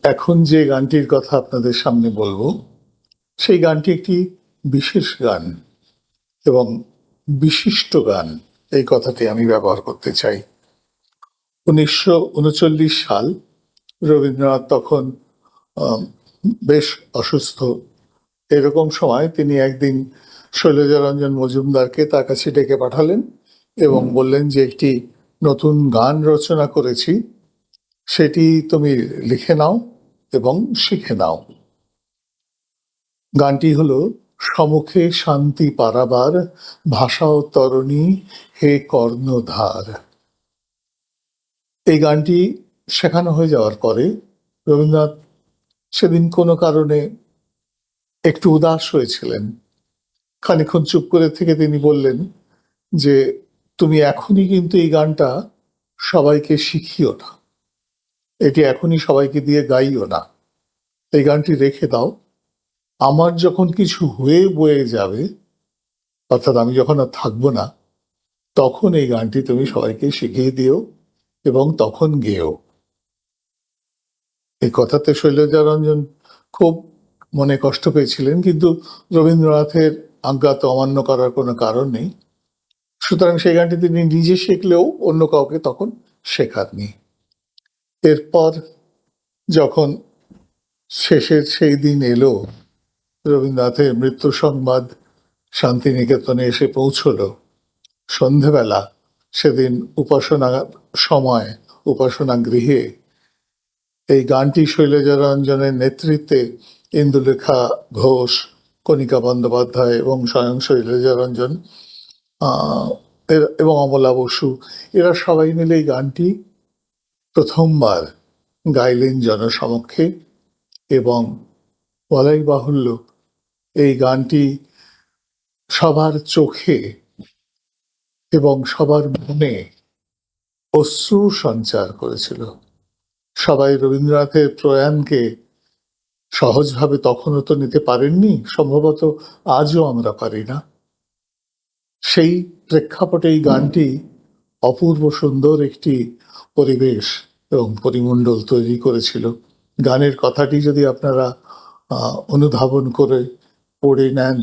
এখন যে গানটির কথা আপনাদের সামনে বলবো সেই গানটি একটি বিশেষ গান এবং বিশিষ্ট গান, এই কথাটি আমি ব্যবহার করতে চাই। 1939 সাল, রবীন্দ্রনাথ তখন আম, বেশ অসুস্থ। এরকম সময় তিনি একদিন শৈলজারঞ্জন মজুমদারকে তার কাছে ডেকে পাঠালেন এবং বললেন যে একটি নতুন গান রচনা করেছি, সেটি তুমি লিখে নাও এবং শিখে নাও। গানটি হলো সমুখে শান্তি পারাবার, ভাষা ও তরণী হে কর্ণধার। এই গানটি শেখানো হয়ে যাওয়ার পরে রবীন্দ্রনাথ সেদিন কোনো কারণে একটু উদাস হয়েছিলেন। খানিকক্ষণ চুপ করে থেকে তিনি বললেন যে তুমি এখনই কিন্তু এই গানটা সবাইকে শিখিও না, এটি এখনই সবাইকে দিয়ে গাইও না, এই গানটি রেখে দাও। আমার যখন কিছু হয়ে বয়ে যাবে, অর্থাৎ আমি যখন আর থাকবো না, তখন এই গানটি তুমি সবাইকে শিখিয়ে দিও এবং তখন গেও। এই কথাতে শৈলজারঞ্জন খুব মনে কষ্ট পেয়েছিলেন, কিন্তু রবীন্দ্রনাথের আজ্ঞা তো অমান্য করার কোনো কারণ নেই। সুতরাং সেই গানটি তিনি নিজে শিখলেও অন্য কাউকে তখন শেখাননি। এরপর যখন শেষের সেই দিন এলো, রবীন্দ্রনাথের মৃত্যু সংবাদ শান্তিনিকেতনে এসে পৌঁছলো সন্ধেবেলা, সেদিন উপাসনা সময়, উপাসনা গৃহে এই গানটি শৈলজারঞ্জনের নেতৃত্বে ইন্দুলেখা ঘোষ, কণিকা বন্দ্যোপাধ্যায় এবং স্বয়ং শৈলজারঞ্জন এবং অমলা বসু, এরা সবাই মিলে এই গানটি প্রথমবার গাইলেন জনসমক্ষে। এবং বলাই বাহুল্য, এই গানটি সবার চোখে এবং সবার মনে অশ্রু সঞ্চার করেছিল। সবাই রবীন্দ্রনাথের প্রয়াণকে সহজভাবে তখনও তো নিতে পারেননি, সম্ভবত আজও আমরা পারি না। সেই প্রেক্ষাপটে এই গানটি অপূর্ব সুন্দর একটি পরিবেশ এবং পরিমণ্ডল তৈরি করেছিল। গানের কথাটি যদি আপনারা অনুধাবন করে পড়ে নেন,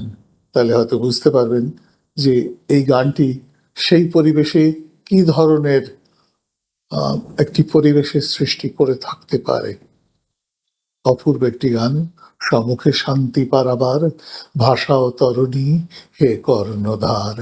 তাহলে হয়তো বুঝতে পারবেন যে এই গানটি সেই পরিবেশে কি ধরনের একটি পরিবেশের সৃষ্টি করে থাকতে পারে। অপূর্ব একটি গান, সমুখে শান্তি পারাবার, ভাষা ও তরণী হে কর্ণধার।